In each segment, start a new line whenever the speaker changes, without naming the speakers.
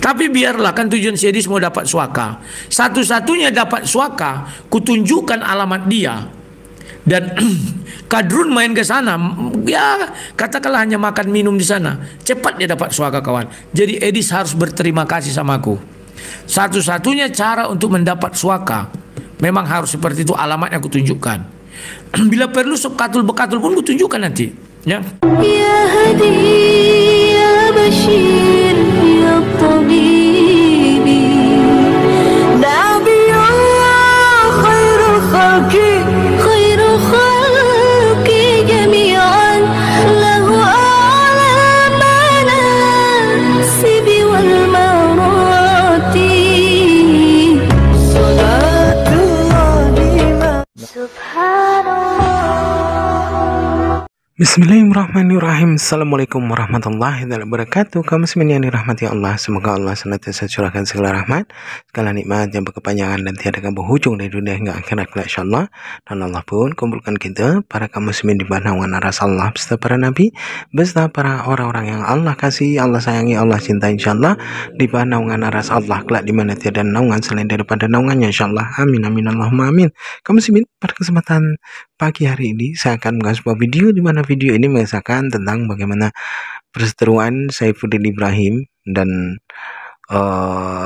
Tapi biarlah, kan tujuan si Edi mau dapat suaka. Satu-satunya dapat suaka, kutunjukkan alamat dia. Dan kadrun main ke sana, ya katakanlah hanya makan minum di sana, cepat dia dapat suaka kawan. Jadi Edis harus berterima kasih sama aku. Satu-satunya cara untuk mendapat suaka memang harus seperti itu, alamatnya aku tunjukkan. Bila perlu subkatul bekatul pun aku tunjukkan nanti, ya. Ya Hadi, ya Bashir, ya Tabibi, Nabi Allah, khairul khalqi, khairul khalqi jami'an, lahu a'la manasibi wal marati, salatullahi subhanallah.
Bismillahirrahmanirrahim. Assalamualaikum warahmatullahi wabarakatuh. Kaum muslimin yang dirahmati Allah, semoga Allah senantiasa curahkan segala rahmat, segala nikmat yang berkepanjangan dan tiada berhujung dari dunia hingga akhirat kelak insyaallah. Dan Allah pun kumpulkan kita para kaum muslimin di bawah naungan aras Allah beserta para nabi, beserta para orang-orang yang Allah kasih, Allah sayangi, Allah cinta insyaallah, di bawah naungan aras Allah kelak di mana tiada naungan selain daripada naungannya insyaallah. Amin amin Allahumma amin. Kaum muslimin, pada kesempatan pagi hari ini saya akan mengulas sebuah video di mana video ini mengisahkan tentang bagaimana perseteruan Saifuddin Ibrahim dan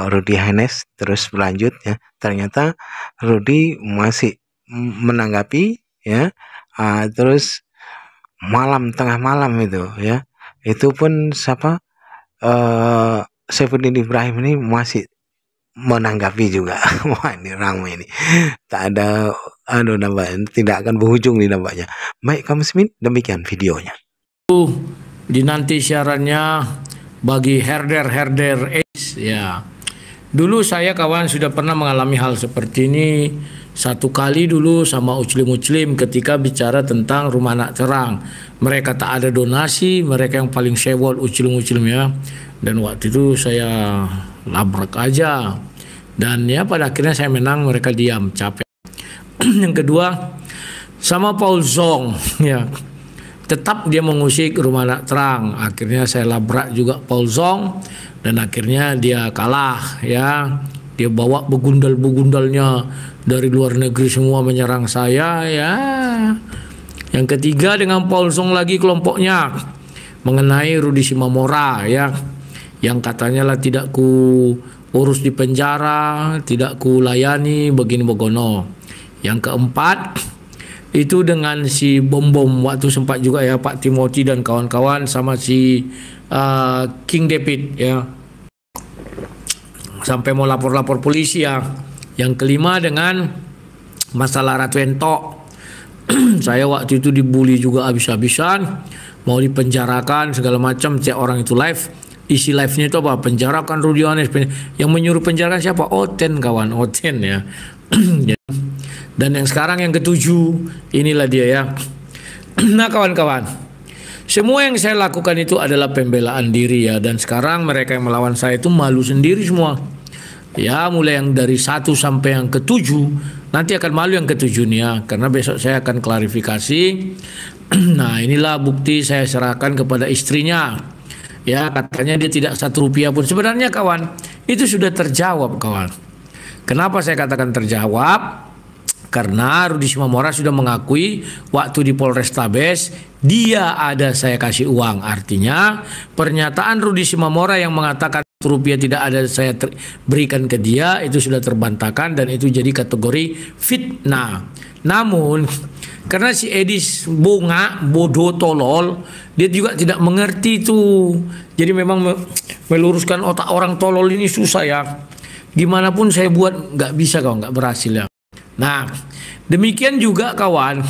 Rudy Hanes terus berlanjut, ya. Ternyata Rudy masih menanggapi, ya, terus tengah malam itu, ya, itu pun Saifuddin Ibrahim ini masih menanggapi juga. Wah, ini ramai ini, tak ada tidak akan berujung nih nampaknya. Baik kaum muslimin, demikian videonya.
Dinanti siarannya bagi herder AIDS, ya. Dulu saya kawan sudah pernah mengalami hal seperti ini satu kali dulu sama Muslim ketika bicara tentang rumah anak terang. Mereka tak ada donasi, mereka yang paling sewot Muslim ya. Dan waktu itu saya labrak aja. Dan ya pada akhirnya saya menang, mereka diam, capek. Yang kedua sama Paul Zong, ya. Tetap dia mengusik rumah anak terang. Akhirnya saya labrak juga Paul Zong dan akhirnya dia kalah, ya. Dia bawa begundal-begundalnya dari luar negeri semua menyerang saya, ya. Yang ketiga dengan Paul Zong lagi kelompoknya mengenai Rudy Simamora, ya. Yang katanya lah tidak ku urus di penjara, tidak ku layani begini begono. Yang keempat itu dengan si bom-bom waktu sempat juga, ya, Pak Timothy dan kawan-kawan sama si King David, ya, sampai mau lapor-lapor polisi, ya. Yang kelima dengan masalah Ratu Entok. Saya waktu itu dibully juga habis-habisan, mau dipenjarakan segala macam. Cek orang itu live, isi live-nya itu apa? Penjarakan Rudy Hanes. Yang menyuruh penjarakan siapa? Oten kawan, Oten, ya. Dan yang sekarang yang ketujuh, inilah dia, ya. Nah kawan-kawan, semua yang saya lakukan itu adalah pembelaan diri, ya. Dan sekarang mereka yang melawan saya itu malu sendiri semua, ya. Mulai yang dari 1 sampai yang ketujuh, nanti akan malu yang ketujuh nih, ya. Karena besok saya akan klarifikasi. Nah inilah bukti saya serahkan kepada istrinya, ya. Katanya dia tidak 1 rupiah pun. Sebenarnya kawan, itu sudah terjawab kawan. Kenapa saya katakan terjawab? Karena Rudy Simamora sudah mengakui waktu di Polrestabes dia ada saya kasih uang. Artinya pernyataan Rudy Simamora yang mengatakan rupiah tidak ada saya berikan ke dia itu sudah terbantahkan dan itu jadi kategori fitnah. Namun karena si Edis bunga, bodoh, tolol, dia juga tidak mengerti itu. Jadi memang meluruskan otak orang tolol ini susah, ya. Gimana pun saya buat nggak bisa kawan, nggak berhasil, ya. Nah demikian juga kawan,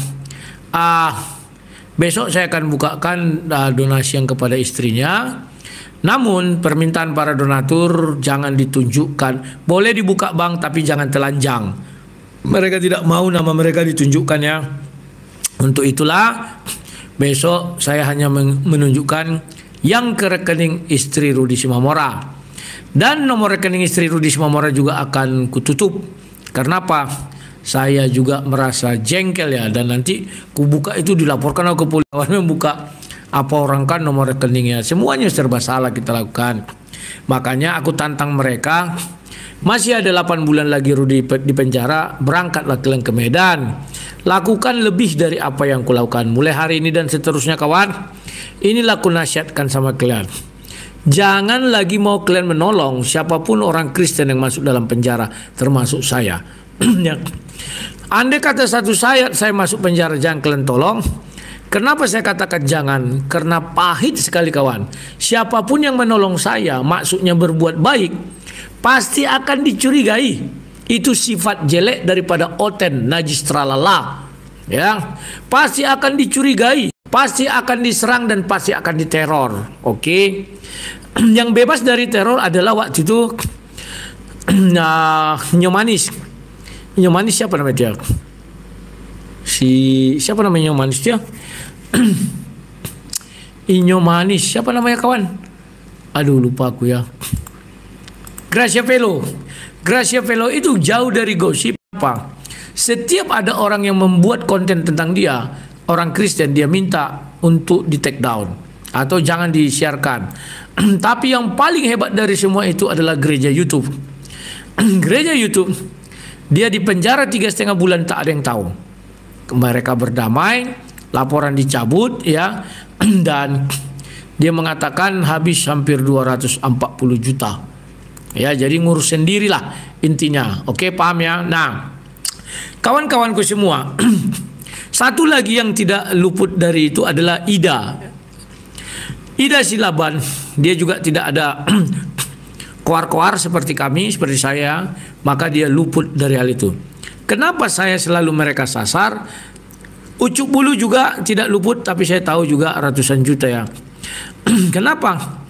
besok saya akan bukakan donasi yang kepada istrinya. Namun permintaan para donatur jangan ditunjukkan. Boleh dibuka bank tapi jangan telanjang. Mereka tidak mau nama mereka ditunjukkan, ya. Untuk itulah besok saya hanya menunjukkan yang ke rekening istri Rudy Simamora. Dan nomor rekening istri Rudy Simamora juga akan kututup. Karena apa? Saya juga merasa jengkel, ya. Dan nanti kubuka itu dilaporkan ke polisi. Membuka apa orang kan nomor rekeningnya. Semuanya serba salah kita lakukan. Makanya aku tantang mereka, masih ada 8 bulan lagi Rudi di penjara, berangkatlah kalian ke Medan. Lakukan lebih dari apa yang kulakukan. Mulai hari ini dan seterusnya kawan, inilah aku nasihatkan sama kalian. Jangan lagi mau kalian menolong siapapun orang Kristen yang masuk dalam penjara, termasuk saya. Andai kata satu saya masuk penjara, jangan kalian tolong. Kenapa saya katakan jangan? Karena pahit sekali kawan. Siapapun yang menolong saya, maksudnya berbuat baik, pasti akan dicurigai. Itu sifat jelek daripada oten, najis tralala. Ya, pasti akan dicurigai, pasti akan diserang dan pasti akan diteror. Oke. Yang bebas dari teror adalah waktu itu Nyomanis. Nyomanis siapa namanya dia? Siapa namanya Nyomanis dia? Inyomanis, siapa namanya kawan? Aduh lupa aku ya. Gracia Velo. Gracia Velo itu jauh dari gosip apa. Setiap ada orang yang membuat konten tentang dia, orang Kristen, dia minta untuk di take down atau jangan disiarkan. Tapi yang paling hebat dari semua itu adalah gereja YouTube. Gereja YouTube, dia di penjara 3,5 bulan, tak ada yang tahu. Mereka berdamai, laporan dicabut ya, dan dia mengatakan habis hampir 240 juta. Ya, jadi ngurus sendirilah intinya. Oke, paham ya? Nah, kawan-kawanku semua, satu lagi yang tidak luput dari itu adalah Ida. Ida Silaban, dia juga tidak ada koar-koar seperti kami, seperti saya, maka dia luput dari hal itu. Kenapa saya selalu mereka sasar? Ucuk Bulu juga tidak luput, tapi saya tahu juga ratusan juta ya. Kenapa?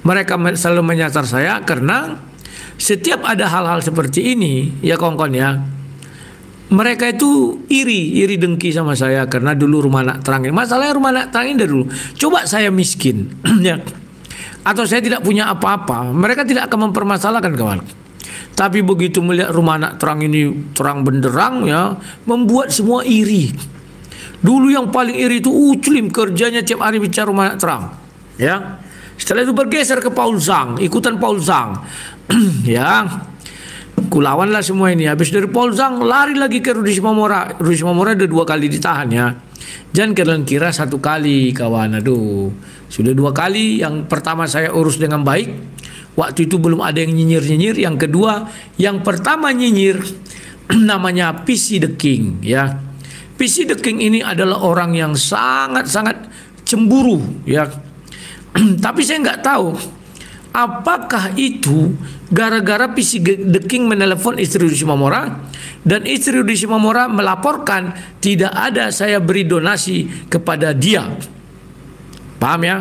Mereka selalu menyasar saya karena setiap ada hal-hal seperti ini, ya kawan-kawan ya, mereka itu iri dengki sama saya karena dulu rumah anak terangin. Masalahnya rumah anak terangin dari dulu. Coba saya miskin, ya, atau saya tidak punya apa-apa, mereka tidak akan mempermasalahkan kawan. Tapi begitu melihat rumah anak terang ini terang benderang ya, membuat semua iri. Dulu yang paling iri itu Uclim, kerjanya tiap hari bicara rumah anak terang, ya. Setelah itu bergeser ke Paul Zhang, ikutan Paul Zhang, ya. Kulawanlah semua ini. Habis dari Paul Zhang lari lagi ke Rudi Simamora. Rudi Simamora ada 2 kali ditahan ya. Jangan kalian kira 1 kali kawan. Aduh, sudah 2 kali. Yang pertama saya urus dengan baik. Waktu itu belum ada yang nyinyir-nyinyir. Yang kedua, yang pertama nyinyir namanya PC the King ya. PC the King ini adalah orang yang sangat-sangat cemburu ya. Tapi saya nggak tahu apakah itu gara-gara PC the King menelepon istri Rudi Simamora dan istri Rudi Simamora melaporkan tidak ada saya beri donasi kepada dia. Paham ya?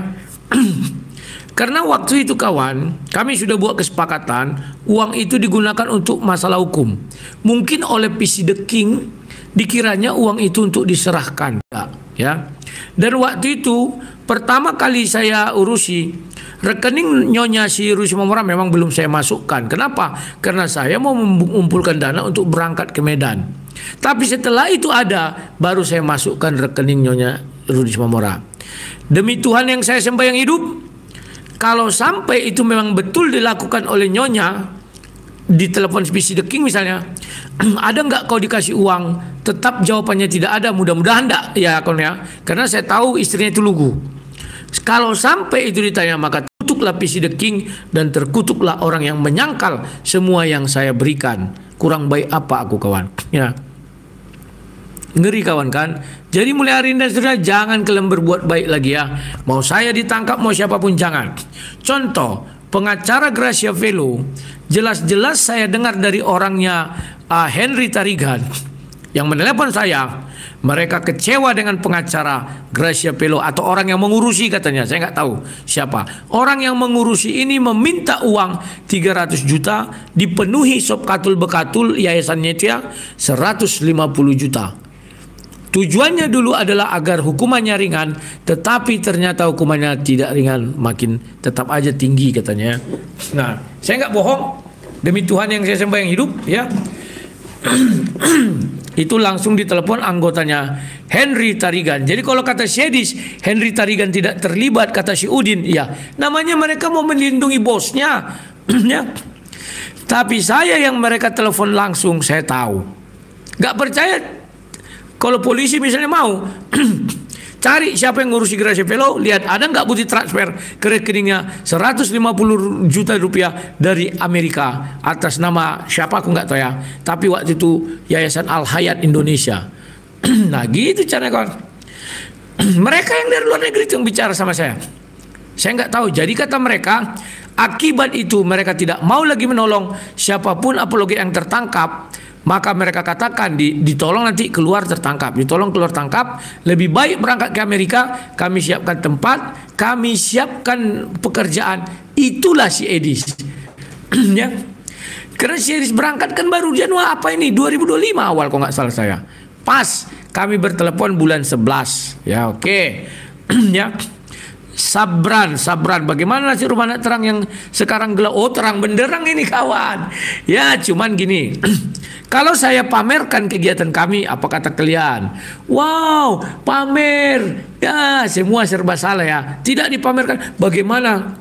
Karena waktu itu kawan, kami sudah buat kesepakatan uang itu digunakan untuk masalah hukum. Mungkin oleh PC the King dikiranya uang itu untuk diserahkan ya. Dan waktu itu pertama kali saya urusi rekening nyonya si Rudi Simamora memang belum saya masukkan. Kenapa? Karena saya mau mengumpulkan dana untuk berangkat ke Medan. Tapi setelah itu ada, baru saya masukkan rekening nyonya Rudi Simamora. Demi Tuhan yang saya sembahyang hidup, kalau sampai itu memang betul dilakukan oleh nyonya, di telepon PC the King misalnya, ada nggak kau dikasih uang? Tetap jawabannya tidak ada, mudah-mudahan enggak ya kawan ya. Karena saya tahu istrinya itu lugu. Kalau sampai itu ditanya, maka terkutuklah PC the King dan terkutuklah orang yang menyangkal semua yang saya berikan. Kurang baik apa aku kawan ya. Ngeri kawan kan. Jadi mulai hari ini dan seterusnya jangan kalian berbuat baik lagi ya. Mau saya ditangkap mau siapapun jangan. Contoh pengacara Gracia Velo, jelas-jelas saya dengar dari orangnya Henry Tarigan yang menelepon saya. Mereka kecewa dengan pengacara Gracia Velo atau orang yang mengurusi katanya. Saya nggak tahu siapa. Orang yang mengurusi ini meminta uang 300 juta dipenuhi sop katul bekatul Yayasan Nyetia 150 juta. Tujuannya dulu adalah agar hukumannya ringan, tetapi ternyata hukumannya tidak ringan, makin tetap aja tinggi katanya. Nah, saya nggak bohong, demi Tuhan yang saya sembahyang hidup ya. itu langsung ditelepon anggotanya Henry Tarigan. Jadi kalau kata Syedis, Henry Tarigan tidak terlibat, kata si Udin, ya namanya mereka mau melindungi bosnya. Ya. Tapi saya yang mereka telepon langsung, saya tahu. Gak percaya kalau polisi misalnya mau cari siapa yang ngurusi Gracia Fellow, lihat ada nggak bukti transfer ke rekeningnya 150 juta rupiah dari Amerika atas nama siapa aku nggak tahu ya. Tapi waktu itu Yayasan Al Hayat Indonesia. Nah gitu caranya kawan. Mereka yang dari luar negeri itu yang bicara sama saya. Saya nggak tahu. Jadi kata mereka, akibat itu mereka tidak mau lagi menolong siapapun apologet yang tertangkap. Maka mereka katakan ditolong nanti keluar tertangkap, ditolong keluar tangkap, lebih baik berangkat ke Amerika, kami siapkan tempat, kami siapkan pekerjaan. Itulah si Edis. Ya. Karena si Edis berangkat kan baru Januari apa ini 2025 awal kalau nggak salah saya. Pas kami bertelepon bulan 11. Ya oke. Ya. Sabran, bagaimana nasib rumah anak terang yang sekarang gelap? Oh terang benderang ini kawan. Ya cuman gini, kalau saya pamerkan kegiatan kami, apa kata kalian? Wow, pamer. Ya semua serba salah ya. Tidak dipamerkan. Bagaimana?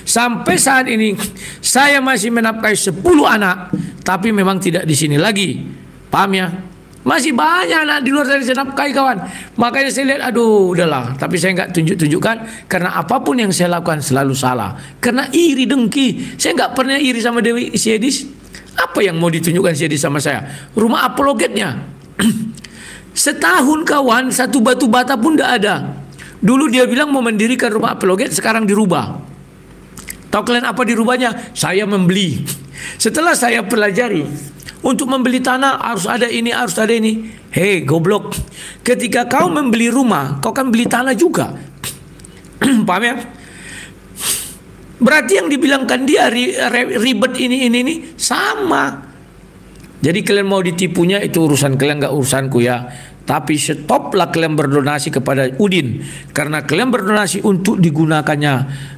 Sampai saat ini saya masih menafkahi 10 anak, tapi memang tidak di sini lagi. Paham ya? Masih banyak anak di luar dari saya nafkahi kawan. Makanya saya lihat, aduh udahlah. Tapi saya nggak tunjukkan karena apapun yang saya lakukan selalu salah. Karena iri dengki. Saya nggak pernah iri sama Dewi Syedis. Apa yang mau ditunjukkan Syedis sama saya? Rumah apologetnya. Setahun kawan, satu batu bata pun tidak ada. Dulu dia bilang mau mendirikan rumah apologet, sekarang dirubah. Tahu kalian apa dirubahnya? Saya membeli. Setelah saya pelajari, untuk membeli tanah harus ada ini, harus ada ini. Hei goblok, ketika kau membeli rumah, kau kan beli tanah juga. Paham ya? Berarti yang dibilangkan dia ribet ini sama. Jadi kalian mau ditipunya itu urusan kalian, nggak urusanku ya. Tapi stoplah kalian berdonasi kepada Udin, karena kalian berdonasi untuk digunakannya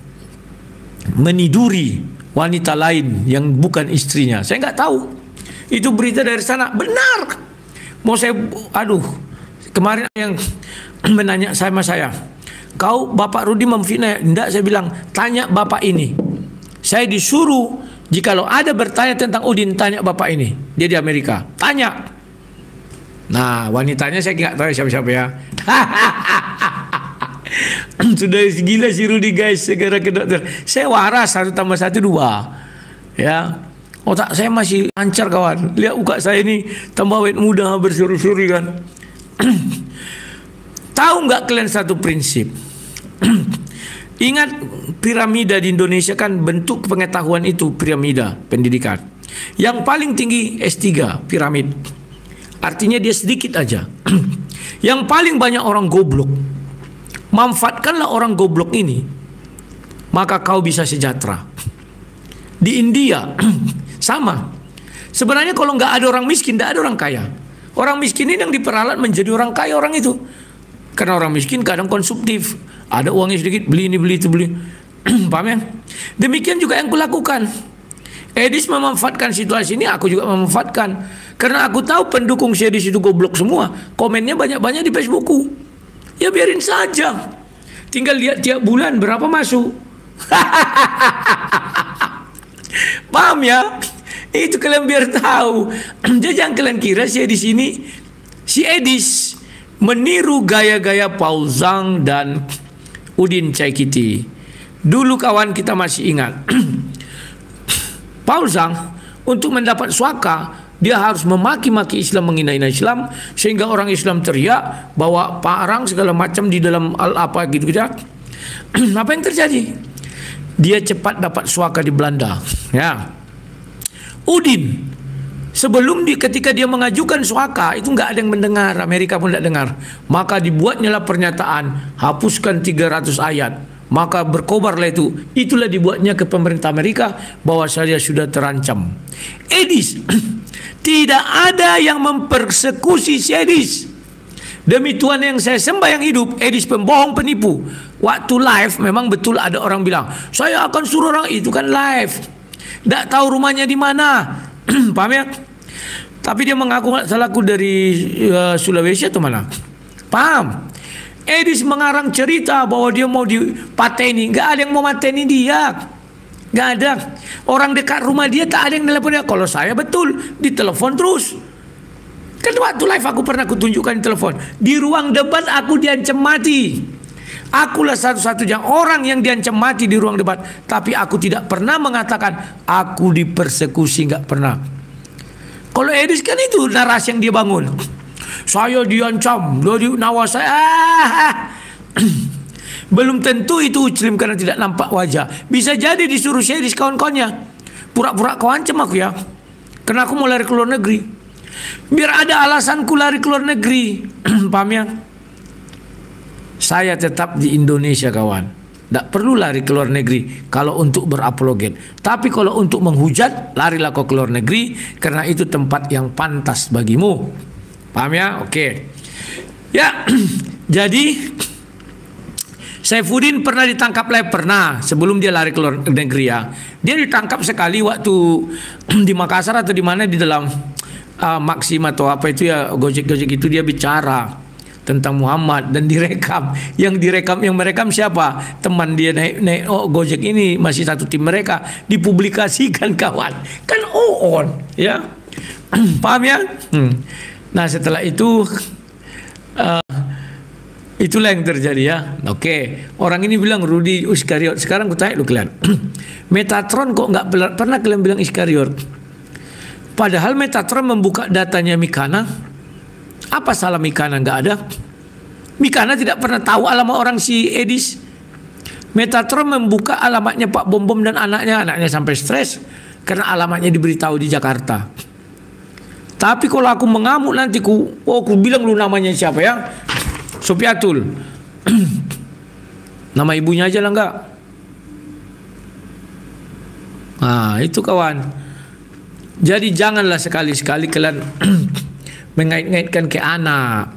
meniduri wanita lain yang bukan istrinya. Saya nggak tahu. Itu berita dari sana, benar. Mau saya, aduh, kemarin yang menanya sama saya, kau Bapak Rudi memfitnah? Tidak, saya bilang, tanya Bapak ini. Saya disuruh, jikalau ada bertanya tentang Udin, tanya Bapak ini. Dia di Amerika, tanya. Nah, wanitanya saya nggak tahu siapa-siapa ya. Sudah gila si Rudi guys, segera ke dokter. Saya waras 1 + 1 2. Ya. Otak saya masih lancar kawan. Lihat muka saya ini tambah awet muda bersuri-suri kan. Tahu nggak kalian satu prinsip? Ingat piramida di Indonesia kan bentuk pengetahuan itu piramida pendidikan. Yang paling tinggi S3 piramid. Artinya dia sedikit aja. Yang paling banyak orang goblok. Manfaatkanlah orang goblok ini, maka kau bisa sejahtera. Di India sama. Sebenarnya kalau nggak ada orang miskin, tidak ada orang kaya. Orang miskin ini yang diperalat menjadi orang kaya orang itu. Karena orang miskin kadang konsumtif. Ada uangnya sedikit, beli ini, beli itu, beli. Paham ya? Demikian juga yang kulakukan. Edis memanfaatkan situasi ini, aku juga memanfaatkan. Karena aku tahu pendukung Edis itu goblok semua. Komennya banyak-banyak di Facebookku. Ya biarin saja. Tinggal lihat tiap bulan berapa masuk. Paham ya? Itu kalian biar tahu. Jadi jangan kalian kira si Edis ini, si Edis meniru gaya-gaya Paul Zhang dan Udin Caikiti. Dulu kawan kita masih ingat. Paul Zhang untuk mendapat suaka, dia harus memaki-maki Islam, menghina-hina Islam, sehingga orang Islam teriak bawa parang segala macam di dalam apa gitu-gitu. Apa yang terjadi? Dia cepat dapat suaka di Belanda. Ya. Udin sebelum ketika dia mengajukan suaka itu nggak ada yang mendengar, Amerika pun tidak dengar. Maka dibuatnya lah pernyataan, hapuskan 300 ayat. Maka berkobarlah itu. Itulah dibuatnya ke pemerintah Amerika bahwa saya sudah terancam. Edis tidak ada yang mempersekusi Edis. Demi Tuhan yang saya sembah yang hidup, Edis pembohong penipu. Waktu live memang betul ada orang bilang, saya akan suruh orang, itu kan live. Tidak tahu rumahnya di mana. Paham ya? Tapi dia mengaku salahku dari Sulawesi atau mana? Paham? Edis mengarang cerita bahwa dia mau dipateni. Nggak ada yang mau mateni dia. Nggak ada. Orang dekat rumah dia tak ada yang telepon dia. Kalau saya betul ditelepon terus. Kan waktu live aku pernah kutunjukkan di telepon. Di ruang debat aku diancam mati. Akulah satu-satunya orang yang diancam mati di ruang debat. Tapi aku tidak pernah mengatakan aku dipersekusi, nggak pernah. Kalau Edis kan itu narasi yang dia bangun. Saya diancam, dari nawa saya. Belum tentu itu Uclim karena tidak nampak wajah. Bisa jadi disuruh saya di kawan-kawannya. Pura-pura kau ancam aku ya. Karena aku mau lari ke luar negeri. Biar ada alasanku lari ke luar negeri. Paham ya? Saya tetap di Indonesia kawan. Tidak perlu lari ke luar negeri kalau untuk berapologet. Tapi kalau untuk menghujat, larilah kau ke luar negeri. Karena itu tempat yang pantas bagimu. Paham ya? Oke. Ya, jadi Saifuddin pernah ditangkap pernah sebelum dia lari ke luar negeri ya. Dia ditangkap sekali waktu di Makassar atau di mana di dalam Maxim atau apa itu ya, Gojek itu dia bicara tentang Muhammad dan direkam. Yang merekam siapa? Teman dia naik Gojek ini, masih satu tim mereka, dipublikasikan kawan. Kan on ya. Paham ya? Nah setelah itu itulah yang terjadi ya. Oke, orang ini bilang Rudy Iskariot. Sekarang aku tanya lu kalian, Metatron kok nggak pernah kalian bilang Iskariot? Padahal Metatron membuka datanya Mikana. Apa salah Mikana? Nggak ada. Mikana tidak pernah tahu alamat orang si Edis. Metatron membuka alamatnya Pak Bom Bom dan anaknya sampai stres karena alamatnya diberitahu di Jakarta. Tapi kalau aku mengamuk nanti ku bilang lu namanya siapa ya? Sopiatul. Nama ibunya aja lah enggak. Nah, itu kawan. Jadi janganlah sekali-sekali kalian mengait-ngaitkan ke anak.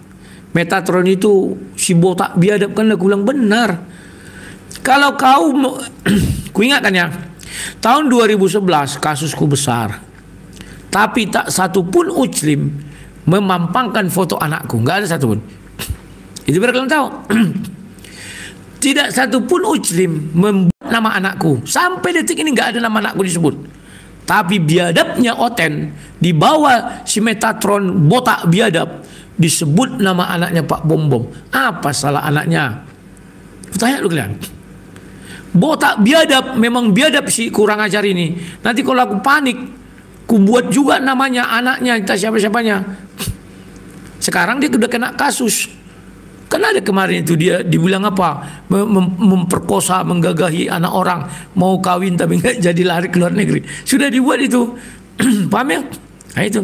Metatron itu si botak biadab kan aku bilang benar. Kalau kau ku ingatkan ya. Tahun 2011 kasusku besar. Tapi tak satu pun Uclim memampangkan foto anakku. Nggak ada satu pun. Itu biar kalian tahu. Tidak satu pun Uclim membuat nama anakku. Sampai detik ini nggak ada nama anakku disebut. Tapi biadabnya Oten di bawah si Metatron botak biadab disebut nama anaknya Pak Bom Bom. Apa salah anaknya? Tanya lu kalian. Botak biadab, memang biadab si kurang ajar ini. Nanti kalau aku panik, ku buat juga namanya anaknya, entah siapa-siapanya. Sekarang dia sudah kena kasus. Kan ada kemarin itu dia dibilang apa? Memperkosa, menggagahi anak orang, mau kawin tapi nggak jadi lari ke luar negeri. Sudah dibuat itu. Paham ya? Nah itu.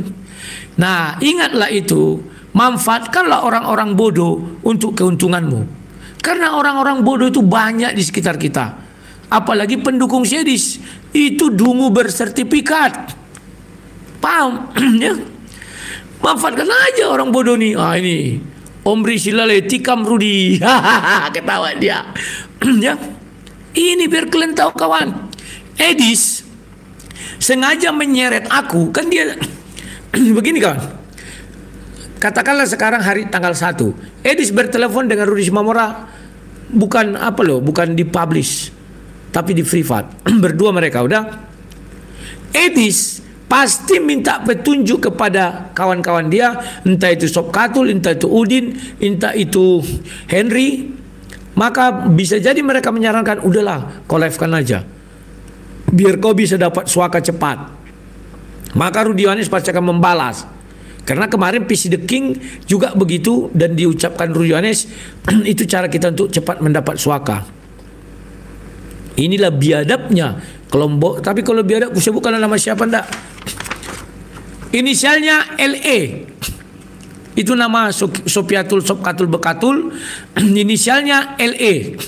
Nah, ingatlah itu, manfaatkanlah orang-orang bodoh untuk keuntunganmu. Karena orang-orang bodoh itu banyak di sekitar kita. Apalagi pendukung Sedis. Itu dungu bersertifikat. Paham? Ya. Manfaatkan aja orang bodoh nih. Ah ini Omri Silale tikam Rudy. Ketawa dia. Ya. Ini biar kalian tahu kawan. Edis sengaja menyeret aku. Kan dia begini kawan. Katakanlah sekarang hari tanggal 1. Edis bertelepon dengan Rudy Simamora. Bukan apa loh, bukan dipublish. Tapi di privat. Berdua mereka udah. Edis pasti minta petunjuk kepada kawan-kawan dia, entah itu Sob Katul, entah itu Udin, entah itu Henry. Maka bisa jadi mereka menyarankan, udahlah kau live-kan aja biar kau bisa dapat suaka cepat. Maka Rudy Yohanes pasti akan membalas. Karena kemarin PC The King juga begitu dan diucapkan Rudy Yohanes. Itu cara kita untuk cepat mendapat suaka. Inilah biadabnya kelompok. Tapi kalau biadab saya bukan nama siapa ndak. Inisialnya LE. Itu nama Sopiatul Sopkatul Bekatul. Inisialnya LE.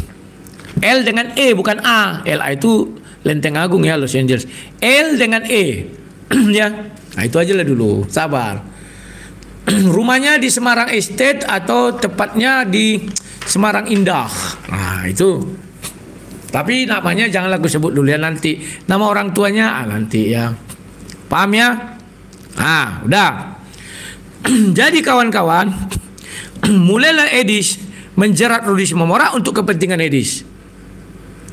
L dengan E bukan A. LA itu Lenteng Agung ya, Los Angeles. L dengan E. Ya. Nah itu aja lah dulu. Sabar. Rumahnya di Semarang Estate atau tepatnya di Semarang Indah. Nah itu. Tapi namanya janganlah aku sebut dulu ya nanti. Nama orang tuanya nanti ya. Paham ya? Nah, udah. Jadi kawan-kawan, mulailah Edis menjerat Rudi Simomora untuk kepentingan Edis.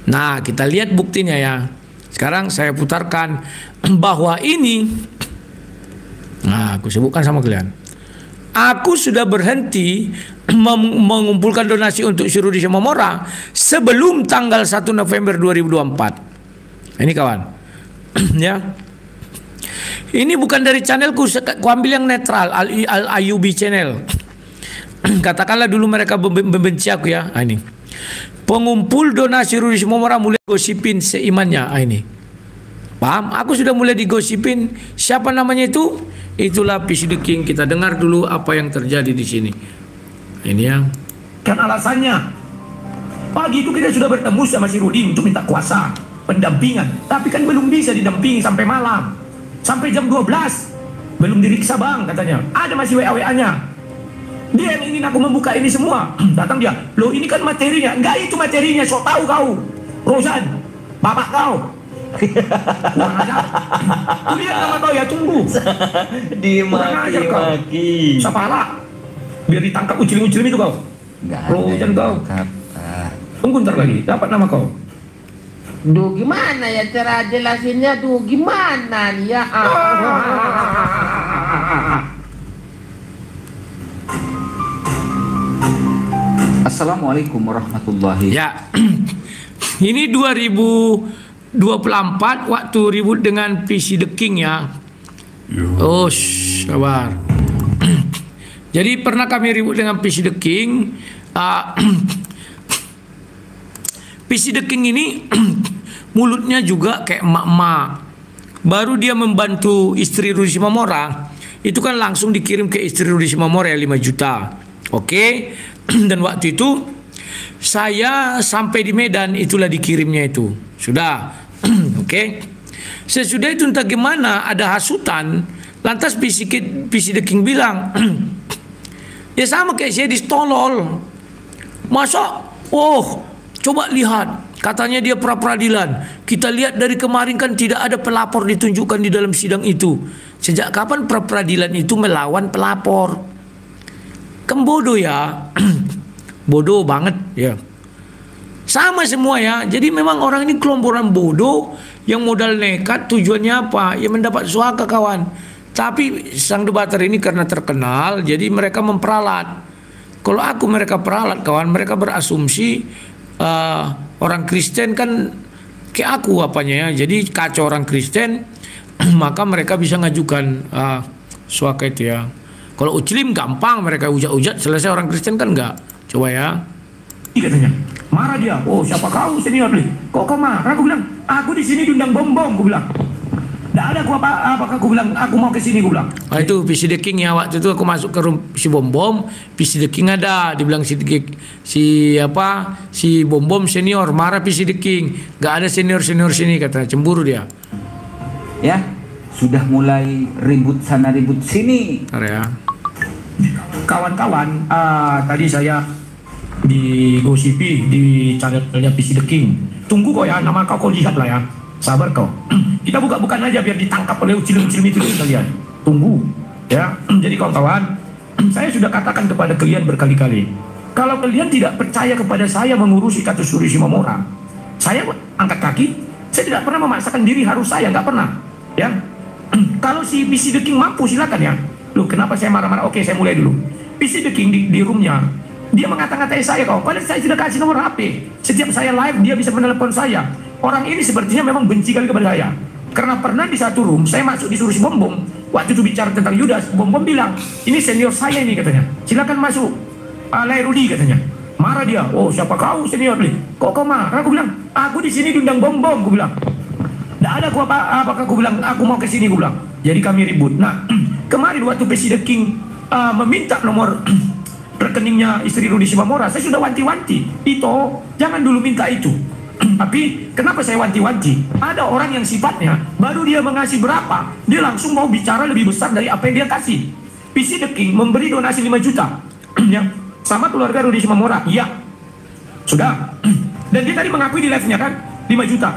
Nah, kita lihat buktinya ya. Sekarang saya putarkan bahwa ini, nah aku sebutkan sama kalian. Aku sudah berhenti mengumpulkan donasi untuk si Rudi Simomora sebelum tanggal 1 November 2024. Ini kawan. Ya. Ini bukan dari channelku, aku ambil yang netral, Al-Ayubi channel. Katakanlah dulu mereka membenci aku ya. Ini. Pengumpul donasi Rudi Simomora mulai gosipin seimannya. Ini. Paham? Aku sudah mulai digosipin. Siapa namanya itu? Itulah PC The King. Kita dengar dulu apa yang terjadi di sini. Ini ya.
Kan alasannya. Pagi itu kita sudah bertemu sama si Rudi untuk minta kuasa, pendampingan. Tapi kan belum bisa didampingi sampai malam. Sampai jam 12 belum diriksa bang katanya. Ada masih WA-WA-nya. Dia yang ingin aku membuka ini semua. Datang dia. Loh ini kan materinya. Enggak itu materinya. So tahu kau. Rosan. Bapak kau. Kurang ajar. Lihat nama kau ya. Tunggu.
Dimaki-maki.
Sapala. Biar ditangkap ucilim-ucilim itu kau. Rosan kau. Tunggu ntar lagi. Dapat nama kau.
Duh gimana ya cara jelasinnya, duh gimana nih ya.
Assalamualaikum warahmatullahi.
Ya. Ini 2024 waktu ribut dengan PC The King ya. Oh, sabar. Jadi pernah kami ribut dengan PC The King. PC The King ini mulutnya juga kayak emak-emak. Baru dia membantu istri Rudi Simomora, itu kan langsung dikirim ke istri Rudi Simomora ya 5 juta. Oke. Dan waktu itu saya sampai di Medan, itulah dikirimnya itu. Sudah. Oke. Sesudah itu entah gimana ada hasutan, lantas PC The King bilang, ya sama kayak saya ditolol. Masa? Oh, coba lihat, katanya dia pra-peradilan. Kita lihat dari kemarin kan tidak ada pelapor ditunjukkan di dalam sidang itu. Sejak kapan pra-peradilan itu melawan pelapor? Kan bodoh ya. Bodoh banget ya. Sama semua ya. Jadi memang orang ini kelompokan bodoh yang modal nekat, tujuannya apa? Ya mendapat suaka kawan. Tapi sang debater ini karena terkenal, jadi mereka memperalat. Kalau aku mereka peralat kawan, mereka berasumsi orang Kristen kan kayak aku apanya ya, jadi kacau orang Kristen, maka mereka bisa ngajukan suaka itu ya. Kalau Uclim gampang, mereka ujat-ujat selesai, orang Kristen kan enggak. Coba ya.
Katanya, marah dia. Oh siapa kau senior nih? Kok kau marah? Aku bilang, aku di sini diundang bom-bom. Aku bilang, tidak ada aku apa-apa. Aku bilang, aku mau ke sini. Aku bilang.
Itu PC The King ya, waktu itu aku masuk ke si bom-bom, PC The King ada, dibilang si bom-bom senior, marah PC The King, gak ada senior sini, kata cemburu dia.
Ya, sudah mulai ribut sana ribut sini.
Ya.
Kawan-kawan, tadi saya digosipi di channelnya PC The King. Tunggu kok ya, nama kau lihat lah ya. Sabar kau. Kita buka-bukaan aja biar ditangkap oleh ucilim-ucilim itu kalian. Tunggu ya. Jadi kawan-kawan, saya sudah katakan kepada kalian berkali-kali, kalau kalian tidak percaya kepada saya mengurusi kasus Rudi Simomora, saya angkat kaki. Saya tidak pernah memaksakan diri harus saya, nggak pernah ya. Kalau si PC The King mampu silakan ya. Loh kenapa saya marah-marah? Oke, saya mulai dulu. PC The King di roomnya, dia mengata-ngatai saya kau. Padahal saya sudah kasih nomor HP. Setiap saya live dia bisa menelepon saya. Orang ini sepertinya memang benci kali kepada saya. Karena pernah di satu room saya masuk disuruh si Bom-Bom. Waktu itu bicara tentang Yudas, Bom-Bom bilang, ini senior saya ini katanya. Silakan masuk. Alay Rudi katanya. Marah dia. Oh siapa kau senior nih? Kok kau marah? Aku bilang, aku di sini diundang Bom-Bom. Aku bilang, tidak ada aku apa-apa. Aku bilang, aku mau ke sini. Aku bilang. Jadi kami ribut. Nah kemarin waktu PC The King meminta nomor rekeningnya istri Rudi Simomora, saya sudah wanti-wanti. Itu jangan dulu minta itu. Tapi kenapa saya wanti-wanti? Ada orang yang sifatnya baru dia mengasih berapa, dia langsung mau bicara lebih besar dari apa yang dia kasih. PC The King memberi donasi 5 juta ya, sama keluarga Rudi Simomora. Iya, sudah. Dan dia tadi mengakui di live-nya kan 5 juta.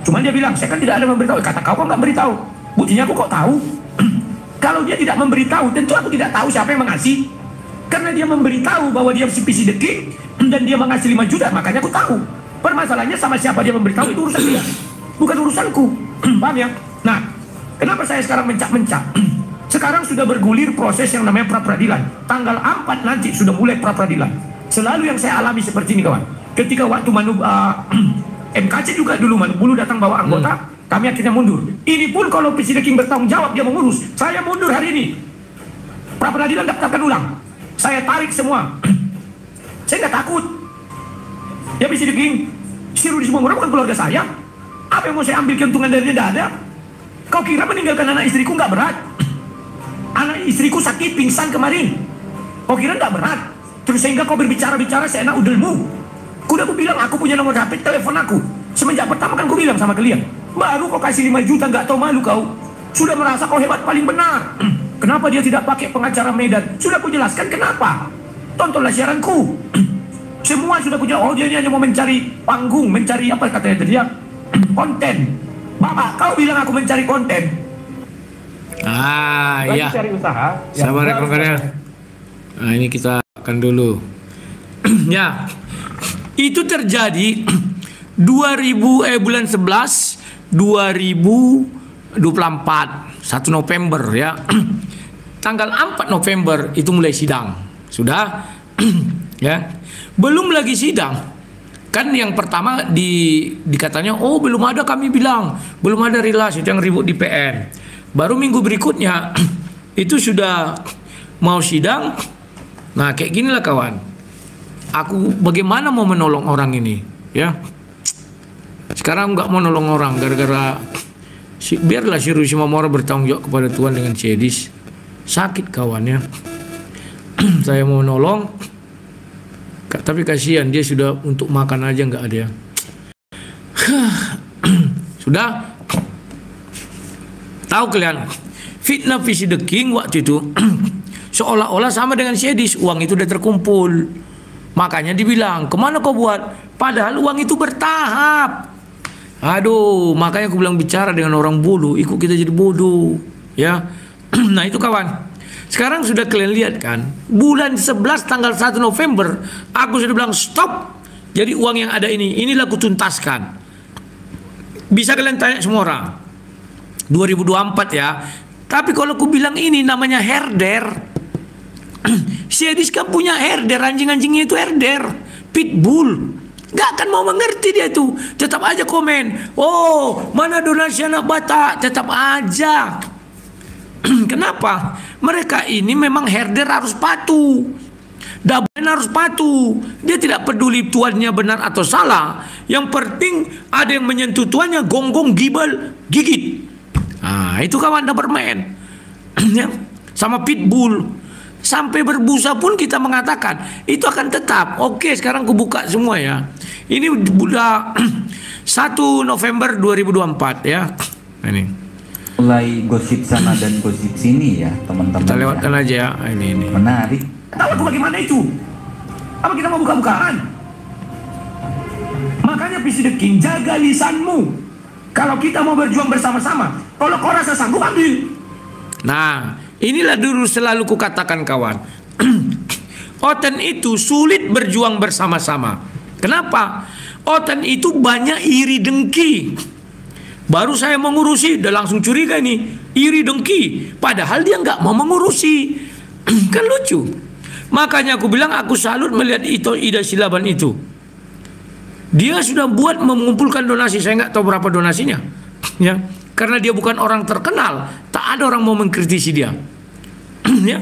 Cuman dia bilang, saya kan tidak ada memberitahu. Kata kau kok nggak beritahu? Buktinya aku kok tahu. Kalau dia tidak memberitahu, tentu aku tidak tahu siapa yang mengasih. Karena dia memberitahu bahwa dia si PC The King dan dia mengasih 5 juta, makanya aku tahu. Permasalahannya sama siapa dia memberitahu itu urusan dia, bukan urusanku. Paham ya? Nah, kenapa saya sekarang mencak-mencak? Sekarang sudah bergulir proses yang namanya pra-peradilan. Tanggal 4 nanti sudah mulai pra-peradilan. Selalu yang saya alami seperti ini kawan. Ketika waktu MKC juga dulu Bulu datang bawa anggota, kami akhirnya mundur. Ini pun kalau PC The King bertanggung jawab, dia mengurus. Saya mundur hari ini. Pra-peradilan daftarkan ulang. Saya tarik semua. Saya nggak takut. Ya PC The King, si Rudi Sumangura bukan keluarga saya. Apa yang mau saya ambil keuntungan dari dia? Tidak ada. Kau kira meninggalkan anak istriku nggak berat? Anak istriku sakit pingsan kemarin. Kau kira nggak berat? Terus sehingga kau berbicara-bicara seenak udelmu. Kuda aku bilang aku punya nomor HP, telepon aku. Semenjak pertama kan aku bilang sama kalian. Baru kau kasih 5 juta, nggak tahu malu kau. Sudah merasa kau hebat paling benar. Kenapa dia tidak pakai pengacara Medan? Sudah aku jelaskan kenapa. Tontonlah siaranku. Semua sudah punya. Oh, dia hanya mau mencari panggung, mencari apa katanya tadi ya? Konten. Bapak, kau bilang aku mencari konten.
Iya.
Cari usaha.
Sabar rekan-rekan. Nah, ini kita akan dulu. Ya. Itu terjadi bulan 11 2024 1 November ya. Tanggal 4 November itu mulai sidang. Sudah ya. Belum lagi sidang. Kan yang pertama dikatanya oh belum ada, kami bilang belum ada rilas, itu yang ribut di PN. Baru minggu berikutnya itu sudah mau sidang. Nah, kayak ginilah kawan. Aku bagaimana mau menolong orang ini ya. Sekarang nggak mau nolong orang gara-gara biarlah si Rudi Sumangura bertanggung jawab kepada Tuhan dengan Cedis. Sakit kawannya. Saya mau nolong, tapi kasihan dia sudah untuk makan aja nggak ada. Sudah tahu kalian fitnah PC The King waktu itu seolah-olah sama dengan Cedis, uang itu udah terkumpul. Makanya dibilang, kemana kau buat? Padahal uang itu bertahap. Aduh, makanya aku bilang bicara dengan orang Bulu, ikut kita jadi bodoh. Ya, nah itu kawan. Sekarang sudah kalian lihat kan, bulan 11 tanggal 1 November, aku sudah bilang stop. Jadi uang yang ada inilah aku tuntaskan. Bisa kalian tanya semua orang. 2024 ya. Tapi kalau aku bilang ini namanya herder. Cedis kan punya herder, anjing-anjingnya itu herder, pitbull. Gak akan mau mengerti dia itu. Tetap aja komen. Oh, mana donasi anak Batak? Tetap aja. Kenapa? Mereka ini memang herder harus patuh. Daben harus patuh. Dia tidak peduli tuannya benar atau salah. Yang penting ada yang menyentuh tuannya, gonggong, gibal, gigit. Nah, itu kawan bermain. Sama pitbull. Sampai berbusa pun kita mengatakan itu akan tetap. Oke, sekarang aku buka semua ya. Ini udah 1 November 2024 ya. Ini
mulai gosip sana dan gosip sini ya teman-teman.
kita lewatkan aja ya. Ini
menarik.
Tahu aku bagaimana itu? Apa kita mau buka-bukaan? Makanya PC The King, jaga lisanmu. Kalau kita mau berjuang bersama-sama, kalau kau rasa sanggup ambil. Nah, inilah dulu selalu kukatakan kawan. Oten itu sulit berjuang bersama-sama. Kenapa? Oten itu banyak iri dengki. Baru saya mengurusi, udah langsung curiga ini, iri dengki. Padahal dia nggak mau mengurusi. Kan lucu. Makanya aku bilang aku salut melihat itu Ida Silaban itu. Dia sudah buat mengumpulkan donasi, saya nggak tahu berapa donasinya. Ya, karena dia bukan orang terkenal, tak ada orang mau mengkritisi dia. Ya.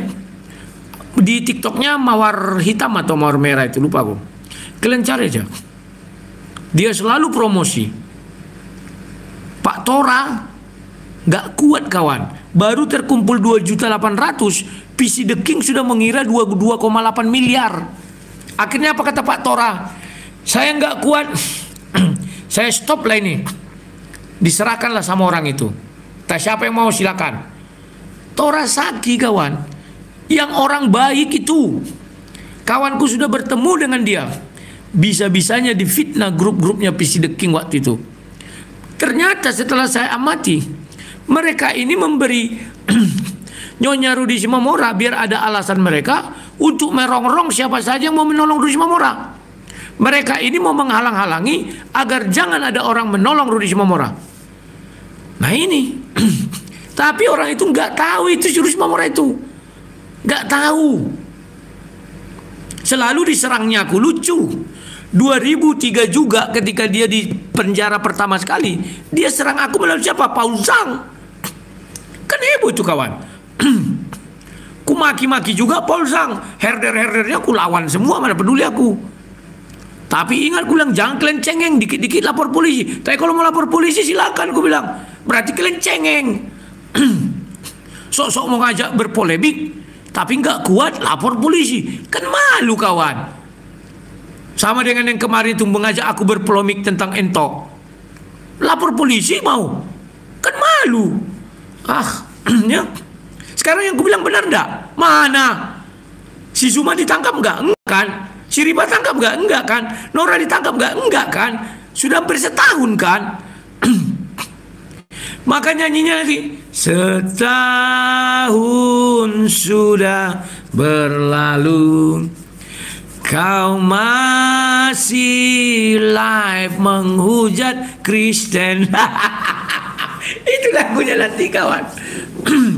Di TikToknya mawar hitam atau mawar merah itu lupa aku. Kalian cari aja. Dia selalu promosi. Pak Tora nggak kuat kawan. Baru terkumpul 2.800.000. PC The King sudah mengira 2,8 miliar. Akhirnya apa kata Pak Tora? Saya nggak kuat. Saya stop lah ini. Diserahkanlah sama orang itu. Tak siapa yang mau silakan. Tora Saki kawan. Yang orang baik itu. Kawanku sudah bertemu dengan dia. Bisa-bisanya difitnah grup-grupnya PC The King waktu itu. Ternyata setelah saya amati, mereka ini memberi
Nyonya Rudi Simamora biar ada alasan mereka untuk merongrong siapa saja yang mau menolong Rudi Simamora. Mereka ini mau menghalang-halangi agar jangan ada orang menolong Rudi Simamora. Nah ini, tapi orang itu nggak tahu itu Rudi Simamora itu, nggak tahu. Selalu diserangnya aku, lucu. 2003 juga ketika dia di penjara pertama sekali, dia serang aku melalui siapa? Paul Zhang. Kan heboh itu kawan. Ku maki-maki juga Paul Zhang. Herder-herdernya aku lawan semua, mana peduli aku. Tapi ingat ku bilang, jangan kalian cengeng, dikit-dikit lapor polisi. Tapi kalau mau lapor polisi silakan, ku bilang. Berarti kalian cengeng. Sok-sok mau ngajak berpolemik, tapi nggak kuat lapor polisi. Kan malu kawan. Sama dengan yang kemarin itu mengajak aku berpolemik tentang entok. Lapor polisi mau. Kan malu. Ya. Sekarang yang aku bilang benar enggak? Mana? Si Zuma ditangkap enggak? Enggak kan? Si Riba tangkap enggak? Enggak kan? Nora ditangkap enggak? Enggak kan? Sudah hampir setahun kan? Maka nyanyinya lagi, setahun sudah berlalu, kau masih live menghujat Kristen. Itu lagunya nanti kawan.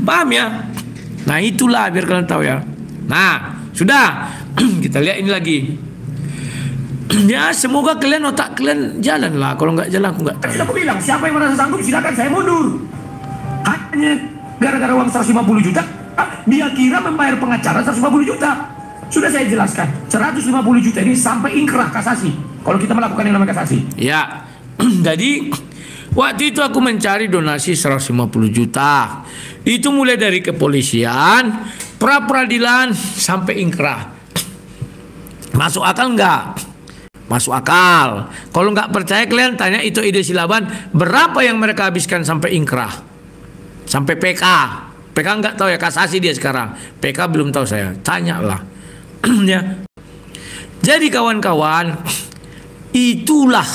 Paham ya? Nah itulah biar kalian tahu ya. Nah sudah. Kita lihat ini lagi. Ya semoga kalian otak kalian jalan lah. Kalau nggak jalan aku nggak tahu.
Aku bilang siapa yang merasa sanggup silakan saya mundur. Hanya gara-gara uang 150 juta, dia kira membayar pengacara 150 juta. Sudah saya jelaskan, 150 juta ini sampai ingkrah kasasi. Kalau kita melakukan yang namanya kasasi.
Ya, jadi waktu itu aku mencari donasi 150 juta. Itu mulai dari kepolisian, pra-peradilan sampai ingkrah. Masuk akal nggak? Masuk akal. Kalau nggak percaya kalian tanya itu Ide Silaban, berapa yang mereka habiskan sampai ingkrah, sampai PK. PK nggak tahu ya, kasasi dia sekarang. PK belum tahu saya. Tanyalah. Ya. Jadi kawan-kawan, itulah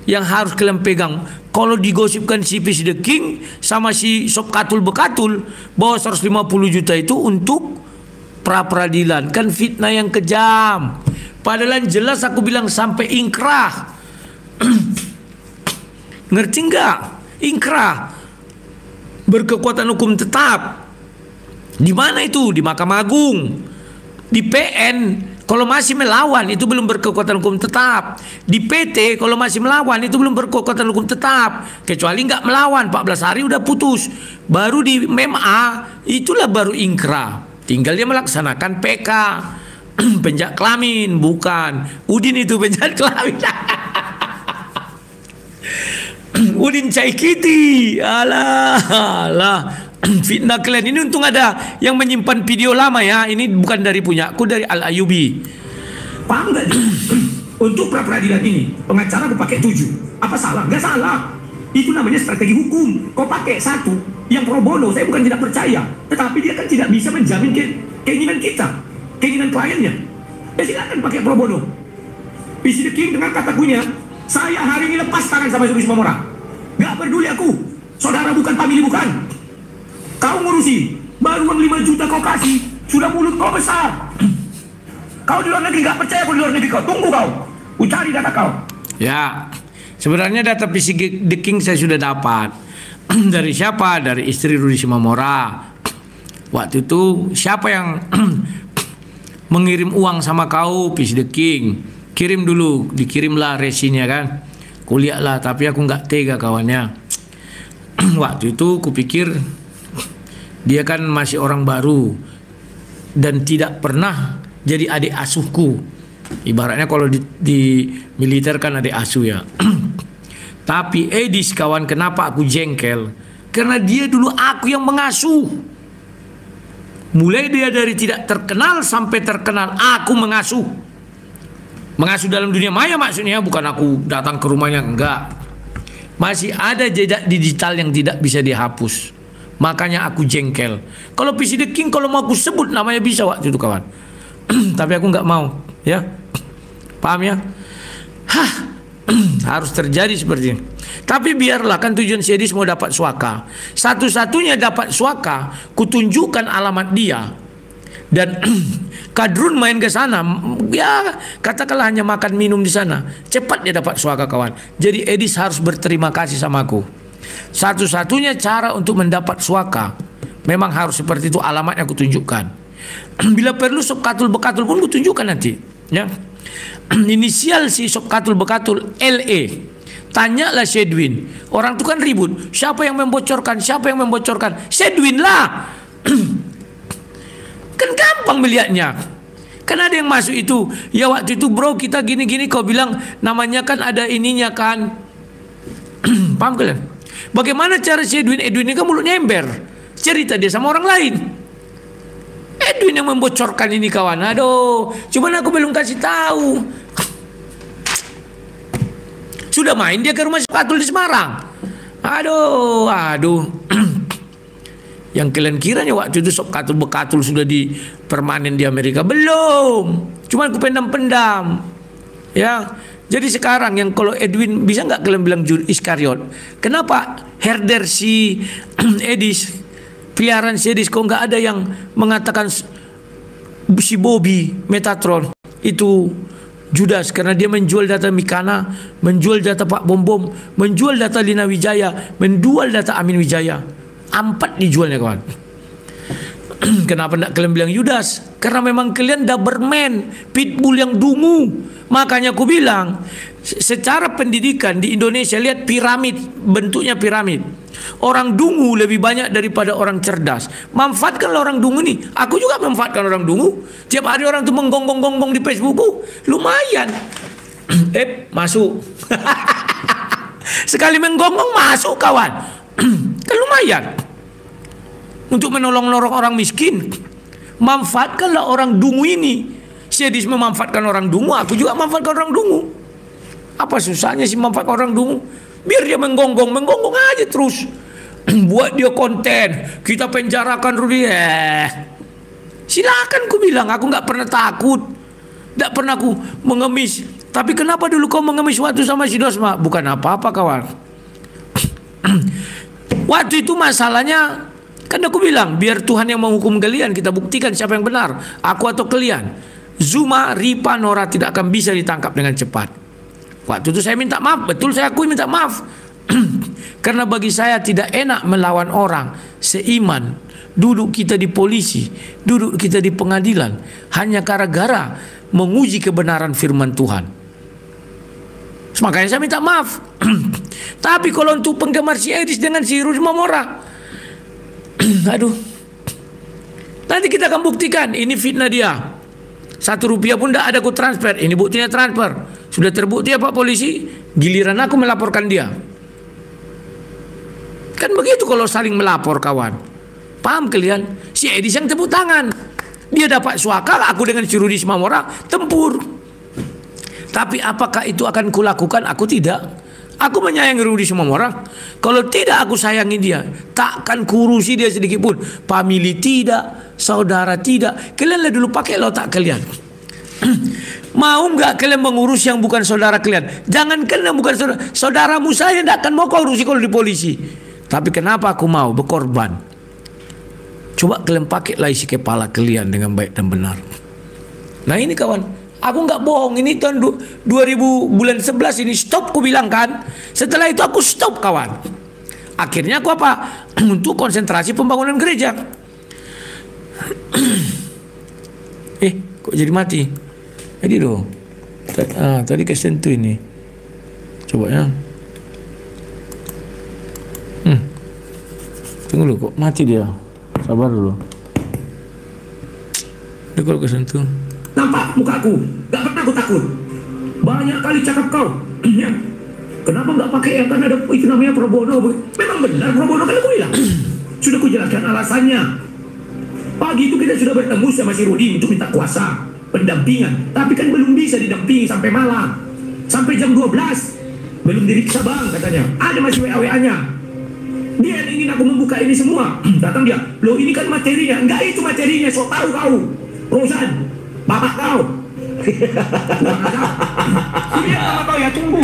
yang harus kalian pegang. Kalau digosipkan si Peace the King sama si Sob Katul Bekatul bahwa 150 juta itu untuk pra-peradilan, kan fitnah yang kejam. Padahal jelas aku bilang sampai ingkrah. Ngerti nggak? Ingkrah berkekuatan hukum tetap. Di mana itu? Di Mahkamah Agung. Di PN kalau masih melawan itu belum berkekuatan hukum tetap. Di PT kalau masih melawan itu belum berkekuatan hukum tetap. Kecuali nggak melawan 14 hari udah putus. Baru di MMA itulah baru ingkrah. Tinggal dia melaksanakan PK. Penjat kelamin, bukan Udin itu penjat kelamin. Udin Caikiti. Alah fitnah kalian ini. Untung ada yang menyimpan video lama ya. Ini bukan dari punyaku, dari Al Ayubi.
Paham nggak? Untuk pra-peradilan ini pengacara aku pakai 7. Apa salah? Nggak salah. Itu namanya strategi hukum. Kau pakai satu yang pro bono, saya bukan tidak percaya, tetapi dia kan tidak bisa menjamin keinginan kita, keinginan kliennya. Ya silakan pakai pro bono. Peace the King dengan katakunya, saya hari ini lepas tangan sama Rudi Simamora. Gak peduli aku, saudara bukan, family bukan. Kau ngurusi, baru uang 5 juta kau kasih, sudah mulut kau besar. Kau di luar negeri gak percaya, kau di luar negeri kau, tunggu kau, ku cari data kau.
Ya, sebenarnya data Peace the King saya sudah dapat. Dari siapa? Dari istri Rudi Simamora. Waktu itu siapa yang mengirim uang sama kau, Peace the King? Kirim dulu, dikirimlah resinya kan. Kuliahlah, tapi aku nggak tega kawannya. Waktu itu kupikir dia kan masih orang baru dan tidak pernah jadi adik asuhku. Ibaratnya kalau di militer kan adik asuh ya. Tapi Edis kawan, kenapa aku jengkel? Karena dia dulu aku yang mengasuh. Mulai dia dari tidak terkenal sampai terkenal, aku mengasuh. Mengasuh dalam dunia maya maksudnya, bukan aku datang ke rumahnya, enggak. Masih ada jejak digital yang tidak bisa dihapus. Makanya aku jengkel. Kalau Peace the King kalau mau aku sebut namanya bisa waktu itu kawan. Tapi aku nggak mau, ya. Paham ya? Harus terjadi seperti ini. Tapi biarlah, kan tujuan si Edis mau dapat suaka. Satu-satunya dapat suaka, kutunjukkan alamat dia. Dan Kadrun main ke sana, ya katakanlah hanya makan minum di sana, cepat dia dapat suaka kawan. Jadi Edis harus berterima kasih sama aku. Satu-satunya cara untuk mendapat suaka memang harus seperti itu, alamatnya aku tunjukkan. Bila perlu sop katul bekatul pun aku tunjukkan nanti, ya. Inisial si sop katul bekatul LE. Tanyalah Sedwin. Orang itu kan ribut, siapa yang membocorkan, siapa yang membocorkan? Sedwin lah. Kan gampang melihatnya. Kan ada yang masuk itu, ya waktu itu bro kita gini-gini, kau bilang namanya kan ada ininya kan. Paham kalian? Bagaimana cara si Edwin ini kan mulutnya ember, cerita dia sama orang lain. Edwin yang membocorkan ini kawan. Aduh, cuman aku belum kasih tahu. Sudah main dia ke rumah si Katul di Semarang. Aduh. Yang kalian kiranya waktu itu sop katul bekatul sudah di permanen di Amerika, belum. Cuman aku pendam-pendam. Ya. Jadi sekarang yang kalau Edwin bisa nggak kalian bilang Iskariot? Kenapa herder si Edis, peliharaan si Edis, kok nggak ada yang mengatakan si Bobby Metatron itu Judas, karena dia menjual data Mikana, menjual data Pak Bom Bom, menjual data Lina Wijaya, menjual data Amin Wijaya. 4 dijualnya kawan. Kenapa tidak kalian bilang Judas? Karena memang kalian Doberman, pitbull yang dungu. Makanya aku bilang, secara pendidikan di Indonesia, lihat piramid, bentuknya piramid. Orang dungu lebih banyak daripada orang cerdas. Manfaatkanlah orang dungu nih. Aku juga manfaatkan orang dungu. Tiap hari orang tuh menggonggong-gonggong di Facebookku, lumayan. Masuk. Sekali menggonggong masuk kawan. Kan lumayan untuk menolong-nolong orang miskin. Manfaatkanlah orang dungu ini. Si Edis memanfaatkan orang dungu, aku juga manfaatkan orang dungu. Apa susahnya sih manfaatkan orang dungu? Biar dia menggonggong aja terus. Buat dia konten, kita penjarakan Rudi. Silakan ku bilang, aku nggak pernah takut, nggak pernah aku mengemis. Tapi kenapa dulu kau mengemis waktu sama si Dosma? Bukan apa-apa kawan. Waktu itu masalahnya, kan aku bilang biar Tuhan yang menghukum kalian, kita buktikan siapa yang benar, aku atau kalian. Zuma, Ripa, Nora tidak akan bisa ditangkap dengan cepat. Waktu itu saya minta maaf, betul saya akui minta maaf. Karena bagi saya tidak enak melawan orang seiman. Duduk kita di polisi, duduk kita di pengadilan, hanya gara-gara menguji kebenaran firman Tuhan. Makanya saya minta maaf. Tapi kalau untuk penggemar si Edis dengan si Rudi Mamora, aduh, nanti kita akan buktikan ini fitnah dia. 1 rupiah pun tidak ada aku transfer. Ini buktinya transfer. Sudah terbukti ya Pak Polisi. Giliran aku melaporkan dia. Kan begitu kalau saling melapor kawan. Paham kalian? Si Edis yang tepuk tangan, dia dapat suaka, aku dengan si Rudi Mamora tempur. Tapi apakah itu akan kulakukan? Aku tidak. Aku menyayangi Rudi Mamora. Kalau tidak aku sayangi dia, takkan kurusi dia sedikit pun. Family tidak, saudara tidak. Kalian dulu pakai otak kalian. Mau nggak kalian mengurus yang bukan saudara kalian? Jangan kalian bukan saudara. Saudaramu saya tidak akan mau kau urusi kalau di polisi. Tapi kenapa aku mau berkorban? Coba kalian pakailah isi kepala kalian dengan baik dan benar. Nah ini kawan, aku nggak bohong, ini tahun 2000 bulan 11 ini stop, ku bilang kan. Setelah itu aku stop kawan. Akhirnya aku apa? Untuk konsentrasi pembangunan gereja. Kok jadi mati? Jadi dong. Tadi kesentuh ini. Coba ya. Tunggu dulu, kok mati dia. Sabar dulu. Dia kalau kesentuh.
Nampak mukaku, gak pernah aku takut. Banyak kali cakap kau. Kenapa nggak pakai yang kan ada itu namanya pro bono? Memang benar pro bono kan aku bilang. Sudah aku jelaskan alasannya. Pagi itu kita sudah bertemu sama si Rudi untuk minta kuasa pendampingan, tapi kan belum bisa didampingi sampai malam, sampai jam 12 belum diriksa bang katanya. Ada masih WA-nya. Dia ingin aku membuka ini semua. Datang dia, loh ini kan materinya. Enggak itu materinya, so tahu kau. Rosan, bapak kau. Dia sama kau ya, tunggu.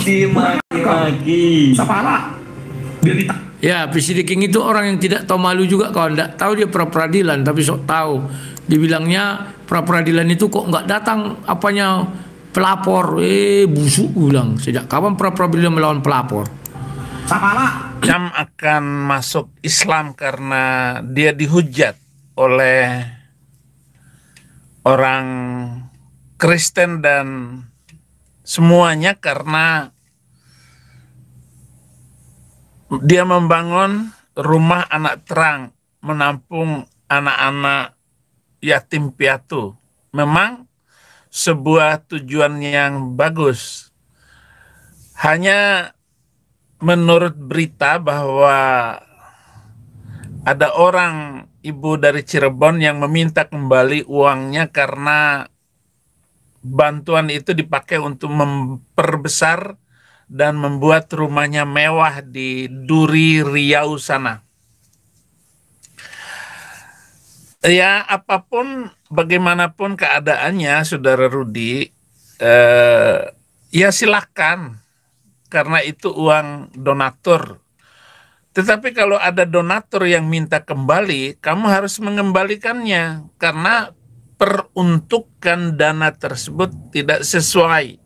Dimaki-maki.
Sapala. Biar ditangkap.
Ya, PC King itu orang yang tidak tahu malu juga, kawan. Tidak tahu dia pra peradilan, tapi sok tahu. Dibilangnya pra peradilan itu kok nggak datang apanya pelapor. Busuk bilang. Sejak kapan pra peradilan melawan pelapor?
Sapala.
Syam akan masuk Islam karena dia dihujat oleh orang Kristen dan semuanya karena dia membangun rumah anak terang, menampung anak-anak yatim piatu. Memang sebuah tujuan yang bagus. Hanya menurut berita bahwa ada orang ibu dari Cirebon yang meminta kembali uangnya karena bantuan itu dipakai untuk memperbesar dan membuat rumahnya mewah di Duri, Riau sana. Ya, apapun, bagaimanapun keadaannya, Saudara Rudi, ya silakan, karena itu uang donatur. Tetapi kalau ada donatur yang minta kembali, kamu harus mengembalikannya, karena peruntukan dana tersebut tidak sesuai.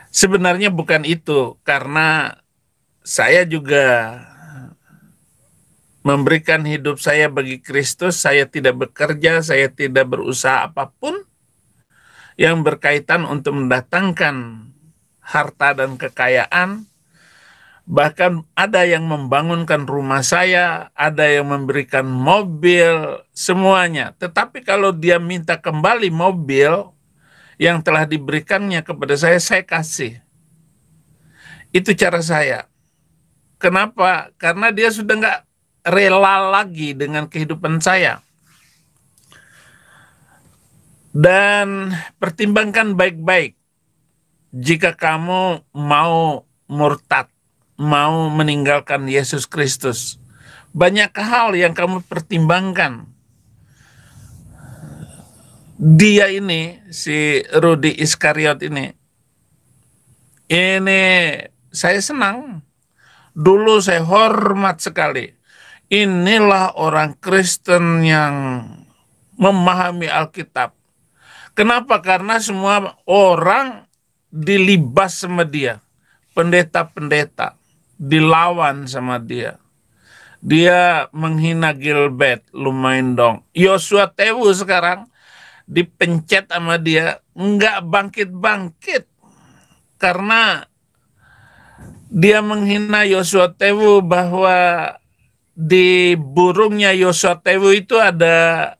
Sebenarnya bukan itu, karena saya juga memberikan hidup saya bagi Kristus. Saya tidak bekerja, saya tidak berusaha apapun yang berkaitan untuk mendatangkan harta dan kekayaan. Bahkan ada yang membangunkan rumah saya, ada yang memberikan mobil, semuanya. Tetapi kalau dia minta kembali mobil yang telah diberikannya kepada saya kasih. Itu cara saya. Kenapa? Karena dia sudah nggak rela lagi dengan kehidupan saya. Dan pertimbangkan baik-baik. Jika kamu mau murtad, mau meninggalkan Yesus Kristus, banyak hal yang kamu pertimbangkan. Dia ini, si Rudi Iskariot ini saya senang. Dulu saya hormat sekali. Inilah orang Kristen yang memahami Alkitab. Kenapa? Karena semua orang dilibas sama dia. Pendeta-pendeta dilawan sama dia. Dia menghina Gilbert, lumayan dong. Yosua Tewu sekarang dipencet sama dia, nggak bangkit-bangkit. Karena dia menghina Yosua Tewu bahwa di burungnya Yosua Tewu itu ada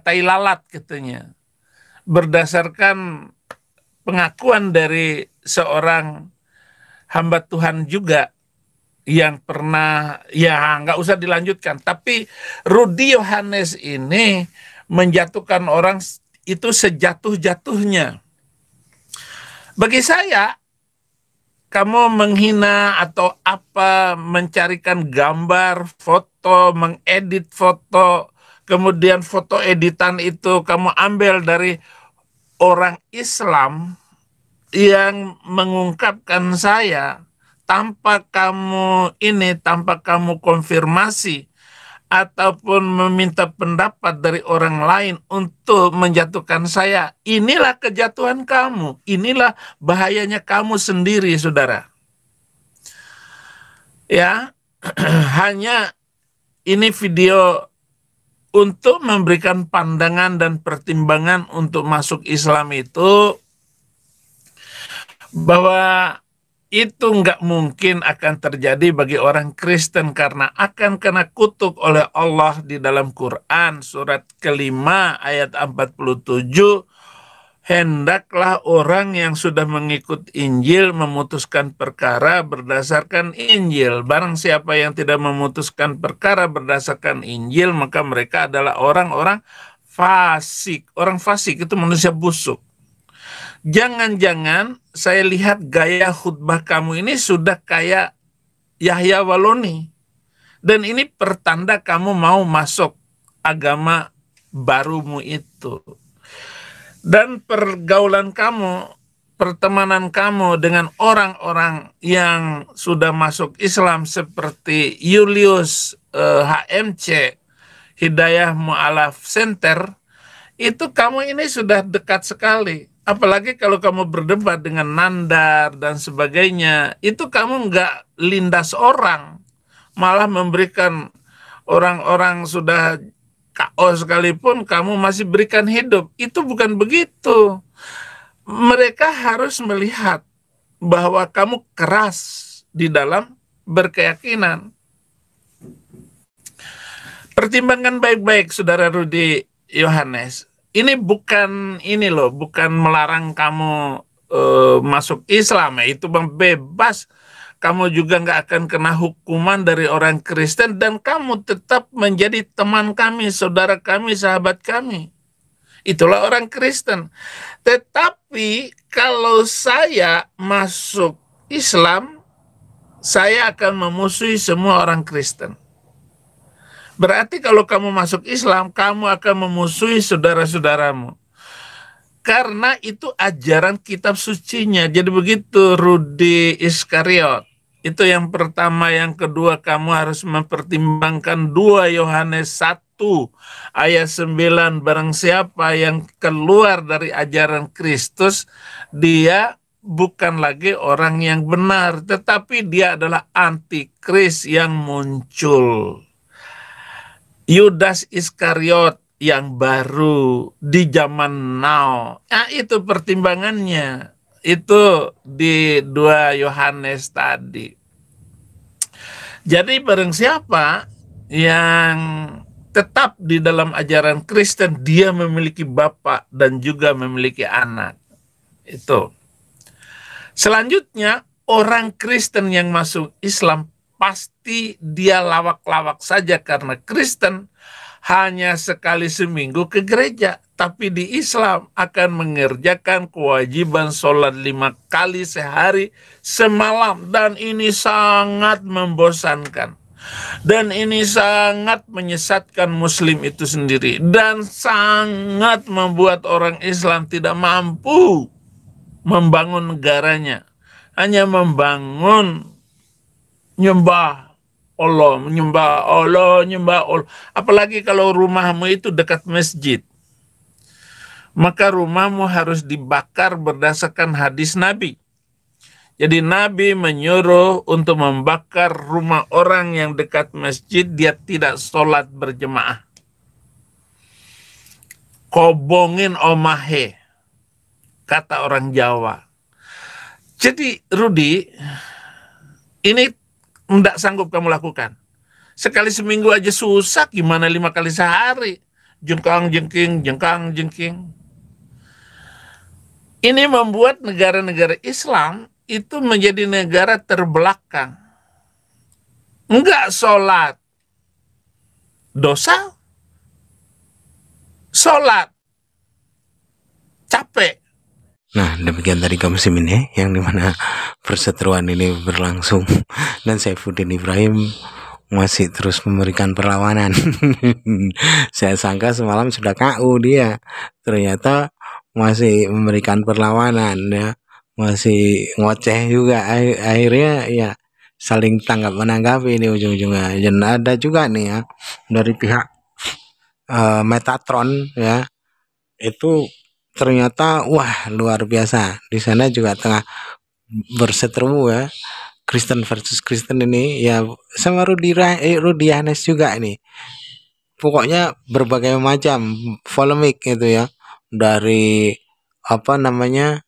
tai lalat katanya. Berdasarkan pengakuan dari seorang hamba Tuhan juga yang pernah, ya nggak usah dilanjutkan. Tapi Rudi Yohanes ini menjatuhkan orang itu sejatuh-jatuhnya. Bagi saya, kamu menghina atau apa, mencarikan gambar, foto, mengedit foto, kemudian foto editan itu kamu ambil dari orang Islam yang mengungkapkan saya, tanpa kamu konfirmasi ataupun meminta pendapat dari orang lain untuk menjatuhkan saya, inilah kejatuhan kamu, inilah bahayanya kamu sendiri, saudara. Ya, hanya ini video untuk memberikan pandangan dan pertimbangan untuk masuk Islam itu, bahwa itu nggak mungkin akan terjadi bagi orang Kristen karena akan kena kutuk oleh Allah di dalam Quran surat kelima ayat 47. Hendaklah orang yang sudah mengikut Injil memutuskan perkara berdasarkan Injil. Barang siapa yang tidak memutuskan perkara berdasarkan Injil, maka mereka adalah orang-orang fasik. Orang fasik itu manusia busuk. Jangan-jangan saya lihat gaya khutbah kamu ini sudah kayak Yahya Waloni. Dan ini pertanda kamu mau masuk agama barumu itu. Dan pergaulan kamu, pertemanan kamu dengan orang-orang yang sudah masuk Islam seperti Julius HMC, Hidayah Mu'alaf Center, itu kamu ini sudah dekat sekali. Apalagi kalau kamu berdebat dengan Nandar dan sebagainya, itu kamu nggak lindas orang, malah memberikan orang-orang sudah KO sekalipun kamu masih berikan hidup. Itu bukan begitu. Mereka harus melihat bahwa kamu keras di dalam berkeyakinan. Pertimbangkan baik-baik, Saudara Rudi Yohanes. Ini bukan bukan melarang kamu masuk Islam, ya itu bebas. Kamu juga nggak akan kena hukuman dari orang Kristen dan kamu tetap menjadi teman kami, saudara kami, sahabat kami. Itulah orang Kristen. Tetapi kalau saya masuk Islam, saya akan memusuhi semua orang Kristen. Berarti kalau kamu masuk Islam, kamu akan memusuhi saudara-saudaramu. Karena itu ajaran kitab sucinya. Jadi begitu, Rudi Iskariot. Itu yang pertama. Yang kedua, kamu harus mempertimbangkan 2 Yohanes 1 ayat 9. Barang siapa yang keluar dari ajaran Kristus, dia bukan lagi orang yang benar, tetapi dia adalah antikris yang muncul. Yudas Iskariot yang baru di zaman now. Nah, itu pertimbangannya. Itu di 2 Yohanes tadi. Jadi barang siapa yang tetap di dalam ajaran Kristen, dia memiliki bapak dan juga memiliki anak. Itu. Selanjutnya, orang Kristen yang masuk Islam pasti dia lawak-lawak saja karena Kristen hanya sekali seminggu ke gereja, tapi di Islam akan mengerjakan kewajiban sholat 5 kali sehari semalam, dan ini sangat membosankan. Dan ini sangat menyesatkan Muslim itu sendiri, dan sangat membuat orang Islam tidak mampu membangun negaranya, hanya membangun nyembah Allah, menyembah Allah, nyembah Allah. Apalagi kalau rumahmu itu dekat masjid, maka rumahmu harus dibakar berdasarkan hadis Nabi. Jadi Nabi menyuruh untuk membakar rumah orang yang dekat masjid, dia tidak sholat berjemaah. Kobongin omahe, kata orang Jawa. Jadi Rudi, ini tidak sanggup kamu lakukan. Sekali seminggu aja susah, gimana 5 kali sehari? Jengkang jengking, jengkang jengking. Ini membuat negara-negara Islam itu menjadi negara terbelakang. Enggak sholat, dosa. Sholat, capek.
Nah, demikian tadi kaum muslimin ya, yang dimana perseteruan ini berlangsung dan Saifuddin Ibrahim masih terus memberikan perlawanan. Saya sangka semalam sudah KU dia, ternyata masih memberikan perlawanan ya, masih ngoceh juga. Akhirnya ya saling tanggap menanggapi ini ujung-ujungnya. Dan ada juga nih ya dari pihak Metatron ya, itu ternyata wah luar biasa. Di sana juga tengah berseteru ya, Kristen versus Kristen ini ya, sama Rudi Yohanes juga ini. Pokoknya berbagai macam polemik itu ya, dari apa namanya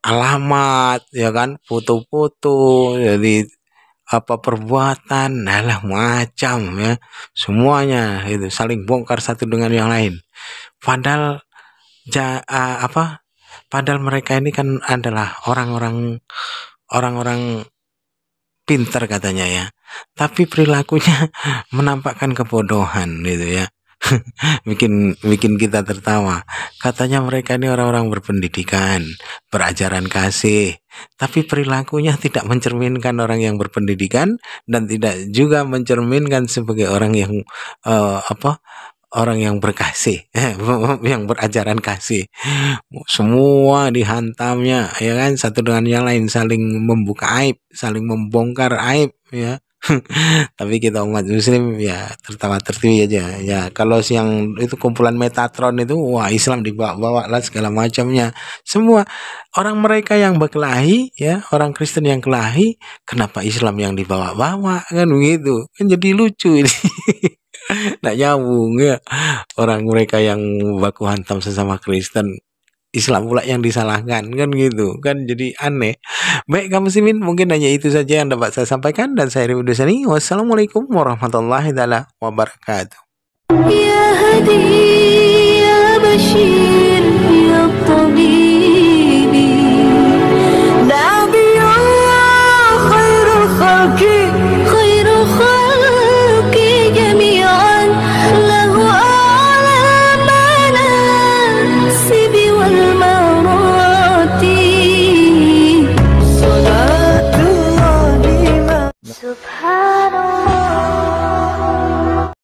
alamat ya kan, foto-foto, jadi apa perbuatan, nah macam ya, semuanya itu saling bongkar satu dengan yang lain. Padahal padahal mereka ini kan adalah orang-orang pintar katanya ya, tapi perilakunya menampakkan kebodohan gitu ya. bikin kita tertawa. Katanya mereka ini orang-orang berpendidikan, berajaran kasih, tapi perilakunya tidak mencerminkan orang yang berpendidikan dan tidak juga mencerminkan sebagai orang yang orang yang berkasih, yang berajaran kasih. Semua dihantamnya, ya kan, satu dengan yang lain saling membuka aib, saling membongkar aib, ya. Tapi kita umat muslim ya tertawa tertiwi aja ya. Kalau yang itu kumpulan Metatron itu, wah Islam dibawa-bawa lah segala macamnya. Semua orang mereka yang berkelahi ya, orang Kristen yang kelahi, kenapa Islam yang dibawa-bawa kan begitu? Kan jadi lucu ini. Nggak nyambung ya. Orang mereka yang baku hantam sesama Kristen, Islam pula yang disalahkan kan gitu kan, jadi aneh. Baik kaum muslimin, mungkin hanya itu saja yang dapat saya sampaikan dan saya Ridho Dosani. Wassalamualaikum warahmatullahi wabarakatuh.